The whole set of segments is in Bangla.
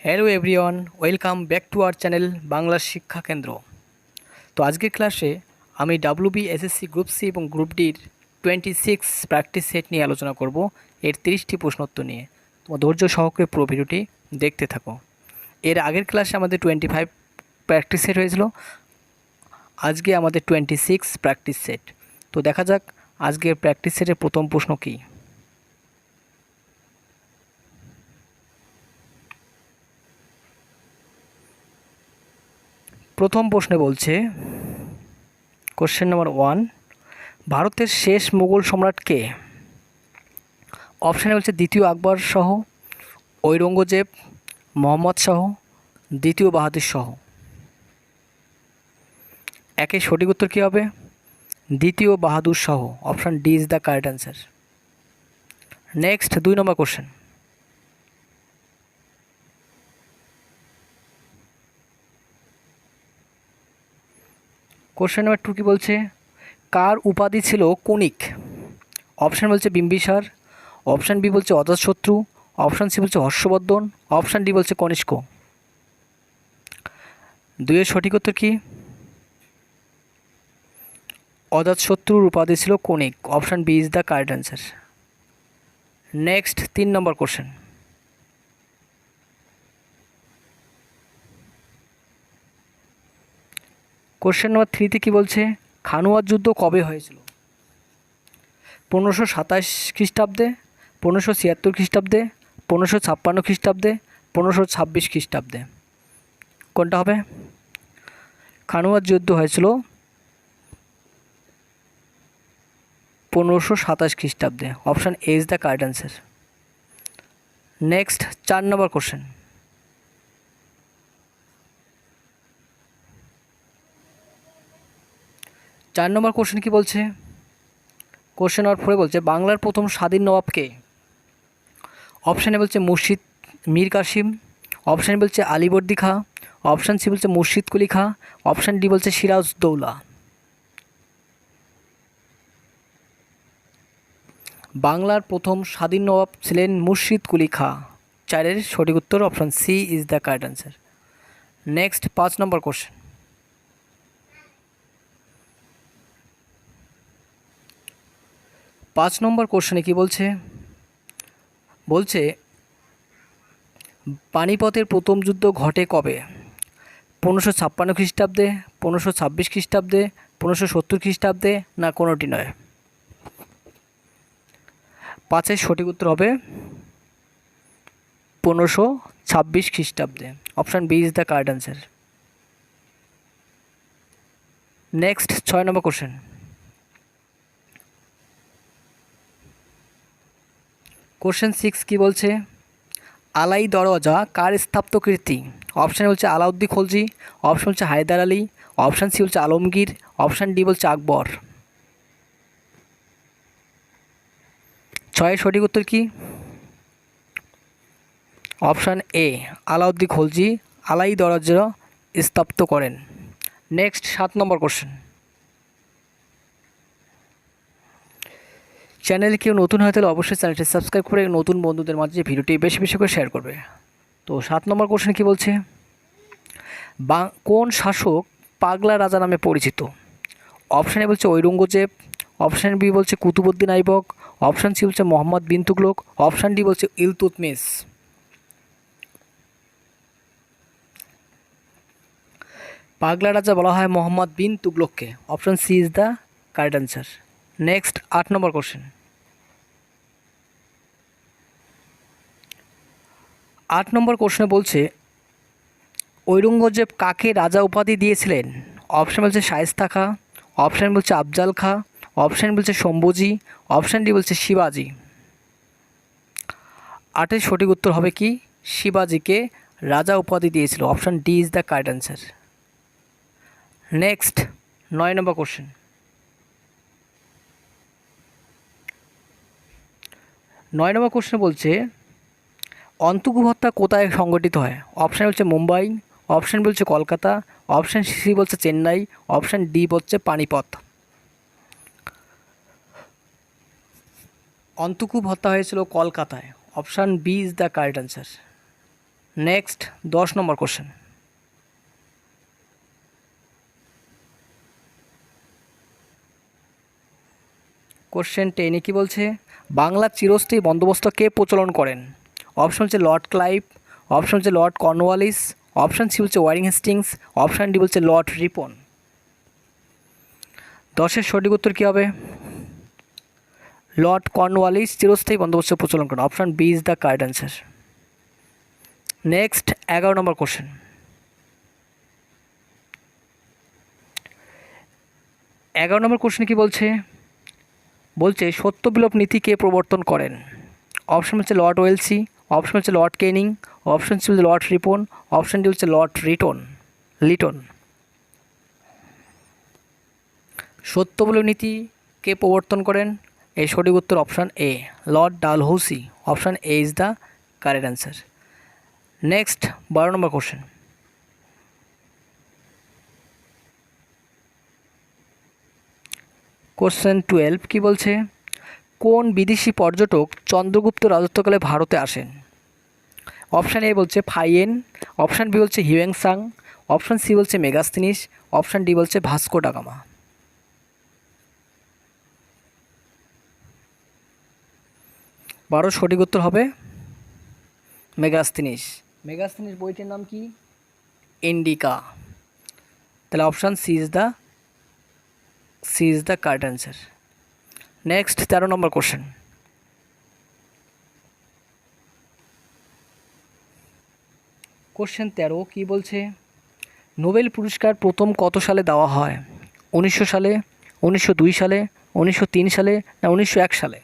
Hello everyone, welcome back to our channel Bangla শিক্ষা কেন্দ্র। তো আজকের ক্লাসে আমি ডাব্লিউবি এসএসসি গ্রুপ সি এবং গ্রুপ ডির 26 প্র্যাকটিস সেট নিয়ে আলোচনা করব। এর 30টি প্রশ্নোত্তর নিয়ে তোমার ধৈর্য সহকারে পুরো ভিডিওটি দেখতে থাকো। এর আগের ক্লাসে আমাদের 25 প্র্যাকটিস সেট হয়েছিল, আজকে আমাদের 26 প্র্যাকটিস সেট। তো দেখা যাক আজকের প্র্যাকটিস সেটের প্রথম প্রশ্ন কী। প্রথম প্রশ্নে বলছে, কোশ্চেন নাম্বার 1, ভারতের শেষ মুঘল সম্রাট কে? অপশানে বলছে দ্বিতীয় আকবর শাহ, ঔরঙ্গজেব, মোহাম্মদ শাহ, দ্বিতীয় বাহাদুর শাহ। একের সঠিক উত্তর কী হবে? দ্বিতীয় Bahadur Shah. Option D is the correct answer. Next 2 number question. Question number 2 কি বলছে, কার উপাধি ছিল কনিক? অপশান বলছে বিম্বিসার, অপশান বি বলছে অজাতশত্রু, অপশান সি বলছে হর্ষবর্ধন, অপশান ডি বলছে কনিষ্ক। 2 এর সঠিক উত্তর কি? অজাতশত্রুর উপাধি ছিল Kunik. Option B is the correct answer. Next 3 number question. Question number 3তে কী বলছে, খানুয়ার যুদ্ধ কবে হয়েছিল? 1527 খ্রিস্টাব্দে, 1576 খ্রিস্টাব্দে, 1556 খ্রিস্টাব্দে, 1526 খ্রিস্টাব্দে। কোনটা হবে? খানুয়ার যুদ্ধ হয়েছিল 1527 খ্রিস্টাব্দে। Option A is the correct answer. Next 4 number question. চার নম্বর কোশ্চেন কি বলছে, কোশ্চেন নাম্বার 4 বলছে বাংলার প্রথম স্বাধীন নবাব কে? অপশানে বলছে মুর্শিদ মীর কাসিম, অপশান বলছে আলীবর্দী খাঁ, অপশান সি বলছে মুর্শিদ কুলি খাঁ, অপশান ডি বলছে সিরাজউদ্দৌলা। বাংলার প্রথম স্বাধীন নবাব ছিলেন মুর্শিদ কুলি খাঁ। 4-এর সঠিক উত্তর option C is the correct answer. Next 5 number question. 5 নম্বর কোশ্চেনে কি বলছে, বলছে পানিপথের প্রথম যুদ্ধ ঘটে কবে? 1556 খ্রিস্টাব্দে, 1526 খ্রিস্টাব্দে, 1570 খ্রিস্টাব্দে, না কোনোটি নয়। 5-এর সঠিক উত্তর হবে 1526 খ্রিস্টাব্দে। Option B is the correct answer. Next 6 number question. Question 6 কি বলছে, আলাই দরওয়াজা কার স্থাপত্য কীর্তি? অপশান বলছে আলাউদ্দিন খলজি, অপশান বলছে হায়দার আলী, অপশান সি বলছে আলমগীর, অপশান ডি বলছে আকবর। 6-এর সঠিক উত্তর কি? অপশান এ আলাউদ্দিন খলজি আলাই দরওয়াজা স্থাপত্য করেন। নেক্সট 7 নম্বর কোশ্চেন। চ্যানেলে কেউ নতুন হয় তাহলে অবশ্যই চ্যানেলটি সাবস্ক্রাইব করে নতুন বন্ধুদের মাঝে ভিডিওটি বেশি বেশি করে শেয়ার করবে। তো 7 নম্বর কোশ্চেন কি বলছে, কোন শাসক পাগলা রাজা নামে পরিচিত? অপশান এ বলছে ঔরঙ্গজেব, অপশান বি বলছে কুতুবউদ্দিন আইবক, অপশান সি বলছে মোহাম্মদ বিন তুগলক, অপশান ডি বলছে ইলতুৎমিশ। পাগলা রাজা বলা হয় মোহাম্মদ বিন তুগলককে। Option C is the correct answer. Next 8 number question. 8 number কোশ্চেনে বলছে ঔরঙ্গজেব কাকে রাজা উপাধি দিয়েছিলেন? অপশান বলছে শায়েস্তা খাঁ, অপশান বলছে আফজাল খাঁ, অপশান বলছে শম্ভুজি, অপশান ডি বলছে শিবাজি। 8-এর সঠিক উত্তর হবে কি? শিবাজিকে রাজা উপাধি দিয়েছিল। Option D is the correct answer. Next 9 number question. 9 নম্বর কোশ্চেনে বলছে অন্তর্গু হত্যা কোথায় সংঘটিত হয়? অপশান বলছে মুম্বাই, অপশান বলছে কলকাতা, অপশান সি বলছে চেন্নাই, অপশান ডি বলছে পানিপথ। অন্তর্গু হত্যা হয়েছিল কলকাতায়। Option B is the correct answer. Next 10 number question. Question 10 কি বলছে, বাংলার চিরস্থায়ী বন্দোবস্ত কে প্রচলন করেন? অপশন হচ্ছে লর্ড ক্লাইভ, অপশন হচ্ছে লর্ড কর্নওয়ালিস, অপশন সি বলছে ওয়ারিং হেস্টিংস, অপশন ডি বলছে লর্ড রিপন। 10-এর সঠিক উত্তর কী হবে? লর্ড কর্নওয়ালিস চিরস্থায়ী বন্দোবস্ত প্রচলন করেন। Option B is the correct answer. Next 11 number question. 11 নম্বর কোশ্চেন কি বলছে, সত্য বিলোপ নীতি কে প্রবর্তন করেন? অপশন হচ্ছে লর্ড ওয়েলসি, অপশন হচ্ছে লর্ড কেনিং, অপশন সি হচ্ছে লর্ড রিপন, অপশন ডি হচ্ছে লর্ড লিটন। সত্য বিলোপ নীতি কে প্রবর্তন করেন? এই সঠিক উত্তর option A, Lord Dalhousie. Option A is the correct answer. Next 12 number question. Question 12 কি বলছে, কোন বিদেশি পর্যটক চন্দ্রগুপ্ত রাজত্বকালে ভারতে আসেন? অপশান এ বলছে ফাইয়েন, অপশান বি বলছে হিউয়েনসাং, অপশান সি বলছে মেগাস্তিনিস, অপশান ডি বলছে ভাস্কো ডা গামা। সঠিক উত্তর হবে মেগাস্তিনিস। মেগাস্তিনিস বইটির নাম কি? ইন্ডিকা। তাহলে option C is the correct answer. Next 13 number question. Question 13 কি বলছে, নোবেল পুরস্কার প্রথম কত সালে দেওয়া হয়? 1900 সালে, 1902 সালে, 1903 সালে না 1901 সালে?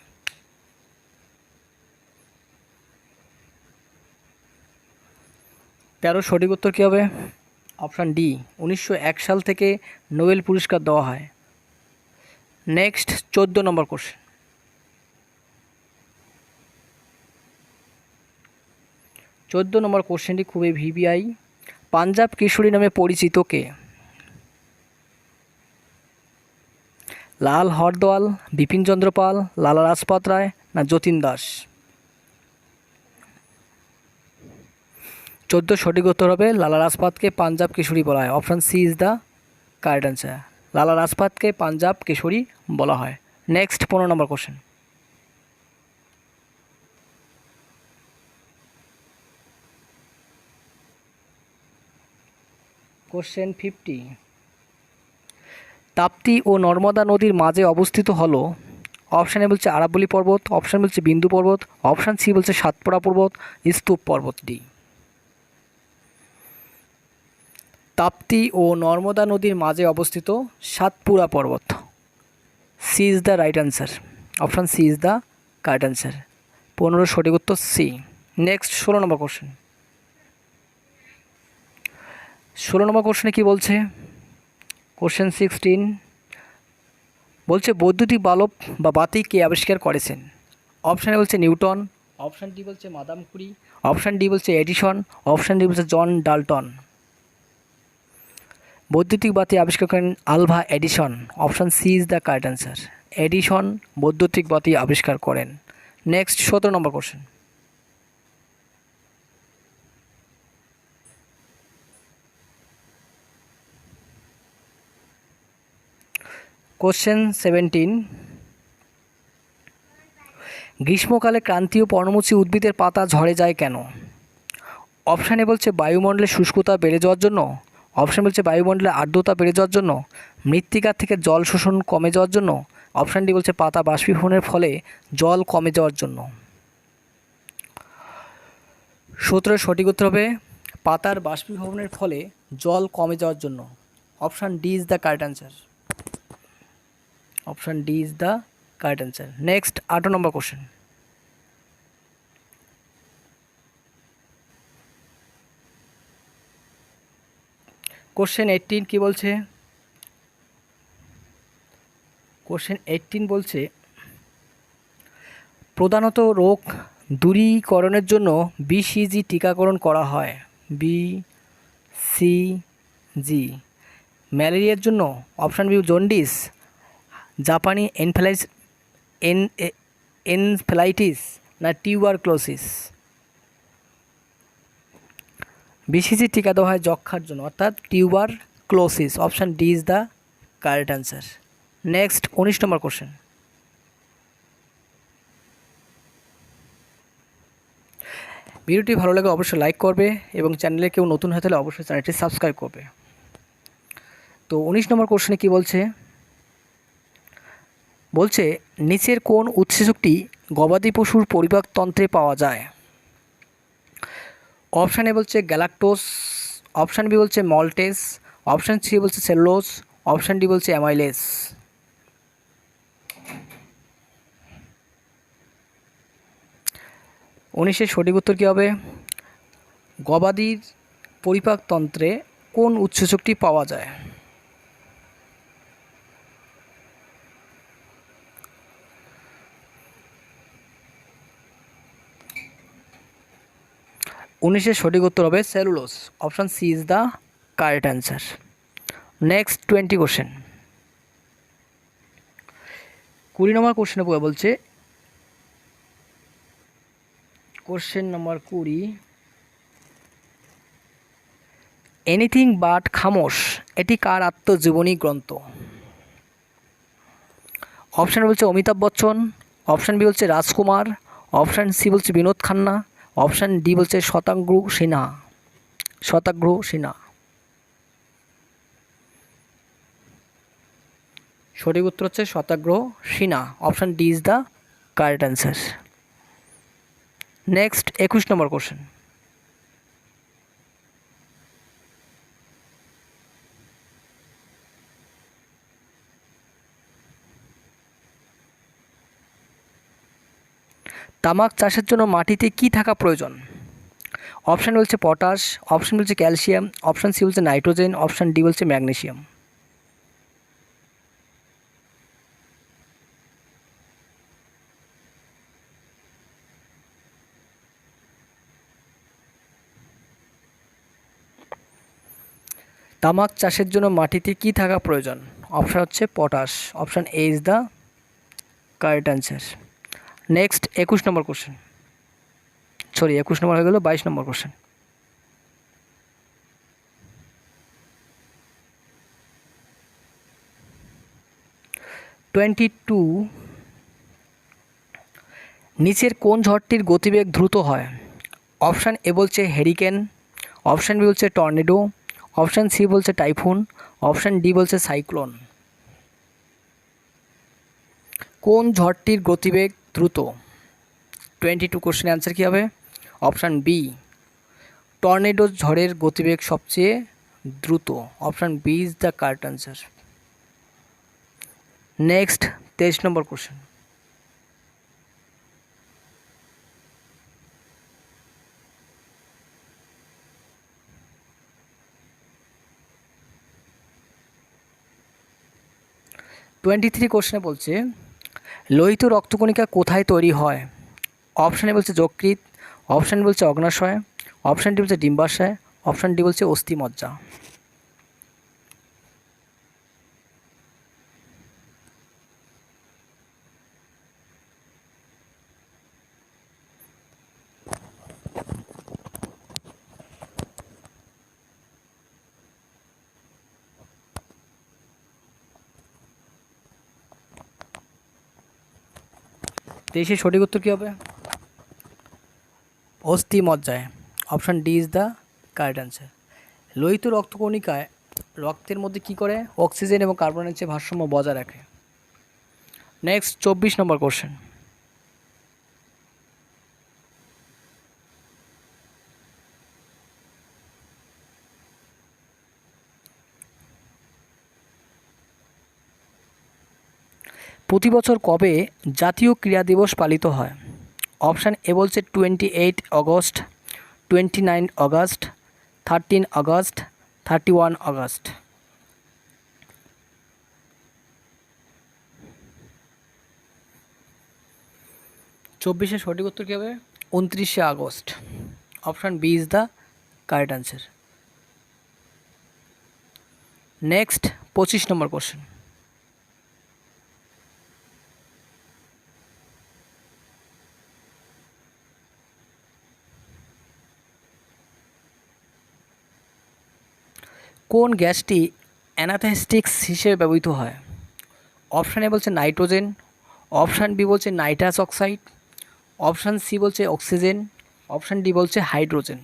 সঠিক উত্তর কী হবে? অপশান ডি, 1901 সাল থেকে নোবেল পুরস্কার দেওয়া হয়। নেক্সট 14 নম্বর কোশ্চেন। 14 নম্বর কোশ্চেনটি খুবই ভিভিআই। পাঞ্জাব কিশোরী নামে পরিচিত কে? লাল হরদওয়াল, বিপিনচন্দ্র পাল, লালা লাজপত রায় না যতীন দাস? 14 সঠিক উত্তর হবে লালা লাজপতকে পাঞ্জাব কিশোরী বলা হয়। Option C is the correct answer. Lala লাজপতকে পাঞ্জাব কিশোরী বলা হয়। Next 15 number question. Question 50, Tapti ও নর্মদা নদীর মাঝে অবস্থিত হলো? অপশানে বলছে আরাবল্লী পর্বত, অপশান বলছে বিন্দু পর্বত, অপশান সি বলছে সাতপুরা পর্বত, স্তূপ পর্বত। ডি, তাপ্তি ও নর্মদা নদীর মাঝে অবস্থিত সাতপুরা পর্বত। C is the right answer. Option C is the correct answer. 15 সঠিক উত্তর C. Next 16 number question. 16 number কোশ্চেনে কী বলছে, কোশ্চেন 16 বলছে বৈদ্যুতিক বাল্ব বা বাতি কে আবিষ্কার করেছেন? অপশানে বলছে নিউটন, অপশান ডি বলছে মাদাম কুরি, অপশান ডি বলছে এডিসন, অপশান ডি বলছে জন ডাল্টন। বৈদ্যুতিক বাতি আবিষ্কার করেন Alva Edison. Option C is the correct answer. Edison বৈদ্যুতিক বাতি আবিষ্কার করেন। নেক্সট 17 নম্বর কোশ্চেন। কোশ্চেন 17, গ্রীষ্মকালে ক্রান্তীয় পর্ণমোচী উদ্ভিদের পাতা ঝরে যায় কেন? অপশানে বলছে বায়ুমণ্ডলের শুষ্কতা বেড়ে যাওয়ার জন্য, অপশান বলছে বায়ুমণ্ডলের আর্দ্রতা বেড়ে যাওয়ার জন্য, মৃত্তিকার থেকে জল শোষণ কমে যাওয়ার জন্য, অপশান ডি বলছে পাতা বাষ্পীভবনের ফলে জল কমে যাওয়ার জন্য। 17 সঠিক উত্তর হবে পাতার বাষ্পীভবনের ফলে জল কমে যাওয়ার জন্য। Option D is the correct answer. Option D is the correct answer. Next 18 number question. Question 18 কি বলছে, কোশ্চেন 18 বলছে প্রধানত রোগ দূরীকরণের জন্য বিসিজি টিকাকরণ করা হয়। বিসিজি ম্যালেরিয়ার জন্য, অপশান বি জন্ডিস, জাপানি এনফ্যালাইটিস না টিউবারক্লোসিস? বিসিজি টিকা দেওয়া হয় যক্ষার জন্য, অর্থাৎ tuberculosis. Option D is the correct answer. Next 19 number question. ভিডিওটি ভালো লাগে অবশ্যই লাইক করবে এবং চ্যানেলে কেউ নতুন হয়ে থাকলে অবশ্যই চ্যানেলটি সাবস্ক্রাইব করবে। তো 19 নম্বর কোশ্চেনে কী বলছে, বলছে নিচের কোন উৎসেচকটি গবাদি পশুর পরিপাকতন্ত্রে পাওয়া যায়? অপশান এ বলছে গ্যালাক্টোজ, অপশান বি বলছে মল্টেস, অপশান সি বলছে সেলুলোজ, অপশান ডি বলছে অ্যামাইলেস। 19-এর সঠিক উত্তর কী হবে? গবাদির পরিপাকতন্ত্রে কোন উৎসেচকটি পাওয়া যায়? উনিশের সঠিক উত্তর হবে cellulose. Option C is the correct answer. Next 20 question. 20 number কোশ্চেনে বলছে, question number 20, anything but Khamosh এটি কার আত্মজীবনী গ্রন্থ? অপশান বলছে অমিতাভ বচ্চন, অপশান বি বলছে রাজকুমার, অপশান সি বলছে বিনোদ খান্না, অপশান ডি বলছে শতাংগ্রু সিনহা। সঠিক উত্তর হচ্ছে শতাগ্রহ Sinha. Option D is the correct answer. Next 21 number question. তামাক চাষের জন্য মাটিতে কি থাকা প্রয়োজন? অপশান বলছে পটাশ, অপশান বলছে ক্যালসিয়াম, অপশান সি বলছে নাইট্রোজেন, অপশান ডি বলছে ম্যাগনেসিয়াম। তামাক চাষের জন্য মাটিতে কি থাকা প্রয়োজন? অপশান হচ্ছে potash. Option A is the correct answer. Next 21 number question, 21 number হয়ে গেল, 22 নম্বর কোশ্চেন। নিচের কোন ঝড়টির গতিবেগ দ্রুত হয়? অপশান এ বলছে হেরিকেন, অপশান বি বলছে টর্নেডো, অপশান সি বলছে টাইফুন, অপশান ডি বলছে সাইক্লোন। কোন ঝড়টির গতিবেগ দ্রুত? 22 কোশ্চেনের অ্যান্সার কী হবে? অপশান বি, টর্নেডো ঝড়ের গতিবেগ সবচেয়ে দ্রুত। Option B is the correct answer. Next 23 number question. কোশ্চেনে বলছে লোহিত রক্তকণিকা কোথায় তৈরি হয়? অপশানে বলছে যকৃৎ, অপশান বলছে অগ্নাশয়, অপশান ডি বলছে ডিম্বাশয়, অপশান ডি বলছে অস্থিমজ্জা। তেইশের সঠিক উত্তর কী হবে? অস্থিমজ্জায়। Option D is the correct answer. লোহিত রক্তকণিকায় রক্তের মধ্যে কী করে? অক্সিজেন এবং কার্বনের চেয়ে ভারসাম্য বজায় রাখে। নেক্সট 24 নম্বর কোশ্চেন। প্রতি বছর কবে জাতীয় ক্রীড়া দিবস পালিত হয়? অপশান এ বলছে 28 অগস্ট, 29 অগস্ট, 13 আগস্ট, 31 আগস্ট। 24-এর সঠিক উত্তর কী হবে? 29শে August. Option B is the correct answer. Next 25 number question. কোন গ্যাসটি অ্যানাথেস্টিক্স হিসেবে ব্যবহৃত হয়? অপশান এ বলছে নাইট্রোজেন, অপশান বি বলছে নাইট্রাস অক্সাইড, অপশান সি বলছে অক্সিজেন, অপশান ডি বলছে হাইড্রোজেন।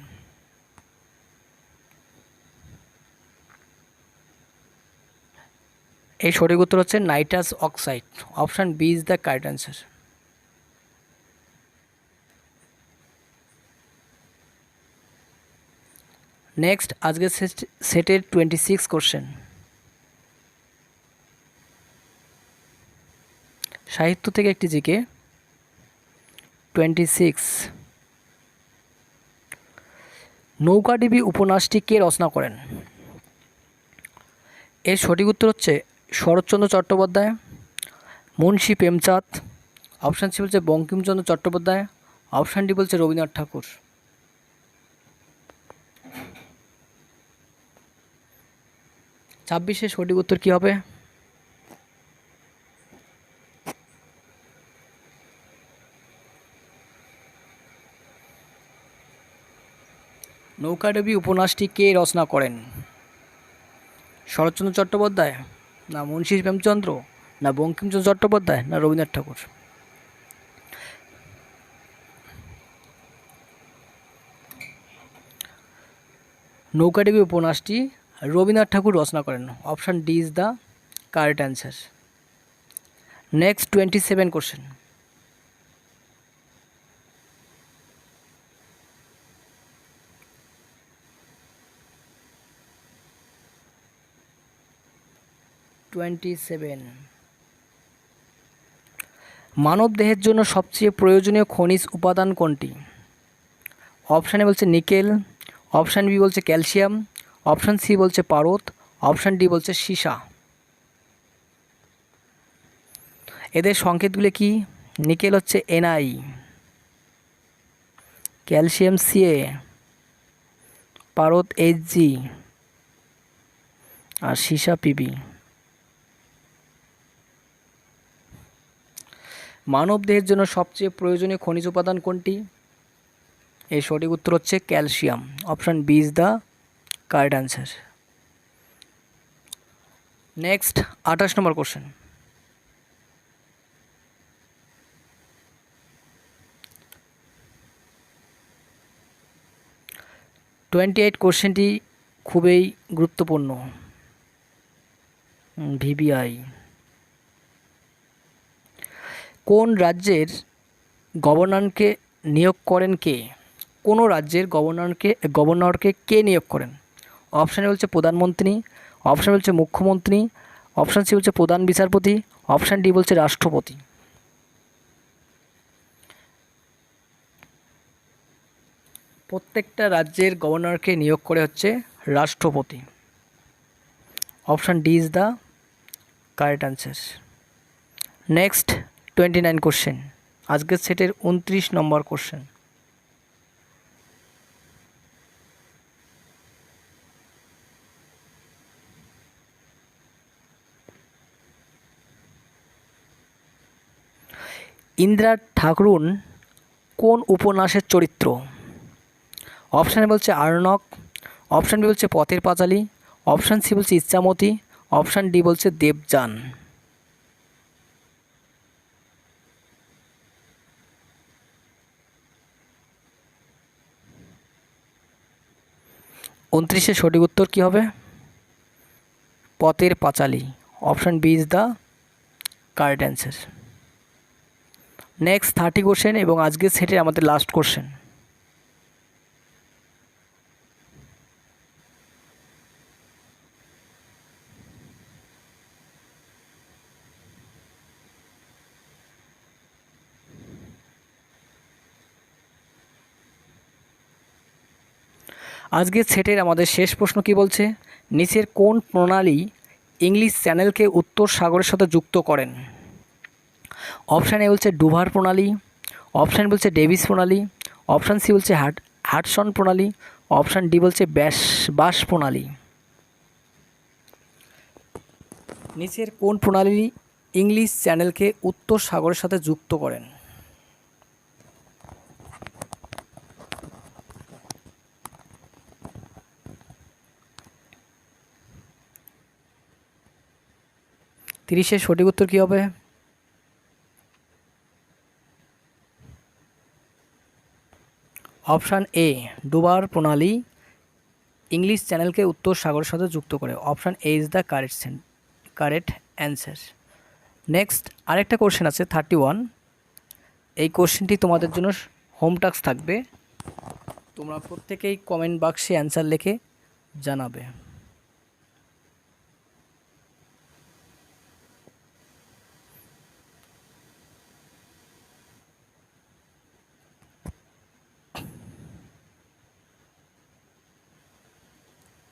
এই সঠিক উত্তর হচ্ছে nitrous oxide. Option B is the correct answer. Next আজকের সেটের 26 কোশ্চেন। সাহিত্য থেকে একটি জিকে 26। নৌকাডুবি উপন্যাসটি কে রচনা করেন? এর সঠিক উত্তর হচ্ছে শরৎচন্দ্র চট্টোপাধ্যায়, মুন্সী প্রেমচাঁদ, অপশান সি বলছে বঙ্কিমচন্দ্র চট্টোপাধ্যায়, অপশান ডি বলছে রবীন্দ্রনাথ ঠাকুর। ছাব্বিশের সঠিক উত্তর কী হবে? নৌকাডুবি উপন্যাসটি কে রচনা করেন? শরৎচন্দ্র চট্টোপাধ্যায়, না মুন্সী প্রেমচন্দ্র, না বঙ্কিমচন্দ্র চট্টোপাধ্যায়, না রবীন্দ্রনাথ ঠাকুর? নৌকাডুবি উপন্যাসটি রবীন্দ্রনাথ ঠাকুর রচনা করেন। Option D is the correct answer. Next 27 question. মানবদেহের জন্য সবচেয়ে প্রয়োজনীয় খনিজ উপাদান কোনটি? অপশানে বলছে নিকেল, অপশান বি বলছে ক্যালসিয়াম, অপশান সি বলছে পারদ, অপশান ডি বলছে সীসা। এদের সংকেতগুলি কি? নিকেল হচ্ছে Ni, ক্যালসিয়াম Ca, পারদ Hg আর সীসা Pb। মানবদেহের জন্য সবচেয়ে প্রয়োজনীয় খনিজ উপাদান কোনটি? এর সঠিক উত্তর হচ্ছে calcium. Option B is the correct answer. Next 28 number question. কোশ্চেনটি খুবই গুরুত্বপূর্ণ। ভিভিআই কোন রাজ্যের গভর্নরকে নিয়োগ করেন কে? কোনো রাজ্যের গভর্নরকে কে নিয়োগ করেন? অপশানে বলছে প্রধানমন্ত্রী, অপশান বলছে মুখ্যমন্ত্রী, অপশান সি বলছে প্রধান বিচারপতি, অপশান ডি বলছে রাষ্ট্রপতি। প্রত্যেকটা রাজ্যের গভর্নরকে নিয়োগ করে হচ্ছে রাষ্ট্রপতি। Option D is the correct answer. Next 29 question. আজকের সেটের 29 নম্বর কোশ্চেন। ইন্দিরা ঠাকরুন কোন উপন্যাসের চরিত্র? অপশানে বলছে আরণ্যক, অপশান বি বলছে পথের পাঁচালী, অপশান সি বলছে ইচ্ছামতি, অপশান ডি বলছে দেবযান। উনত্রিশের সঠিক উত্তর কী হবে? Pather Panchali. Option B is the correct answer. Next 30 question এবং আজকের সেটের আমাদের লাস্ট কোশ্চেন। আজকের সেটের আমাদের শেষ প্রশ্ন কি বলছে? নিচের কোন প্রণালী ইংলিশ চ্যানেলকে উত্তর সাগরের সাথে যুক্ত করেন? অপশান এ বলছে ডুভার প্রণালী, অপশান বলছে ডেভিস প্রণালী, অপশান সি বলছে হাডসন প্রণালী, অপশান ডি বলছে বাস প্রণালী। নিচের কোন প্রণালী ইংলিশ চ্যানেলকে উত্তর সাগরের সাথে যুক্ত করেন? 30-এর সঠিক উত্তর কী হবে? অপশান এ, ডুবার প্রণালী ইংলিশ চ্যানেলকে উত্তর সাগরের সাথে যুক্ত করে। Option A is the correct answer. Next আরেকটা কোশ্চেন আছে 31। এই কোশ্চেনটি তোমাদের জন্য হোম টাস্ক থাকবে, তোমরা প্রত্যেকেই কমেন্ট বাক্সে অ্যান্সার লিখে জানাবে।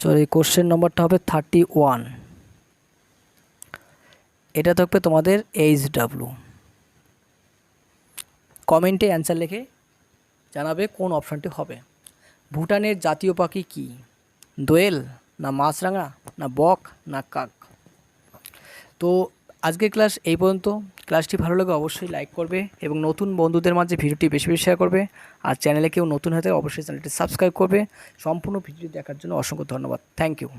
চলো, এই কোশ্চেন নম্বরটা হবে 31। এটা থাকবে তোমাদের HW। কমেন্টে অ্যান্সার লিখে জানাবে কোন অপশানটি হবে। ভুটানের জাতীয় পাখি কি? দোয়েল, না মাছরাঙা, না বক, না কাক? তো আজকের ক্লাস এই পর্যন্ত। ক্লাসটি ভালো লাগে অবশ্যই লাইক করবে এবং নতুন বন্ধুদের মাঝে ভিডিওটি বেশি বেশি শেয়ার করবে। আর চ্যানেলে কেউ নতুন হয়ে থাকে অবশ্যই চ্যানেলটি সাবস্ক্রাইব করবে। সম্পূর্ণ ভিডিও দেখার জন্য অসংখ্য ধন্যবাদ। Thank you.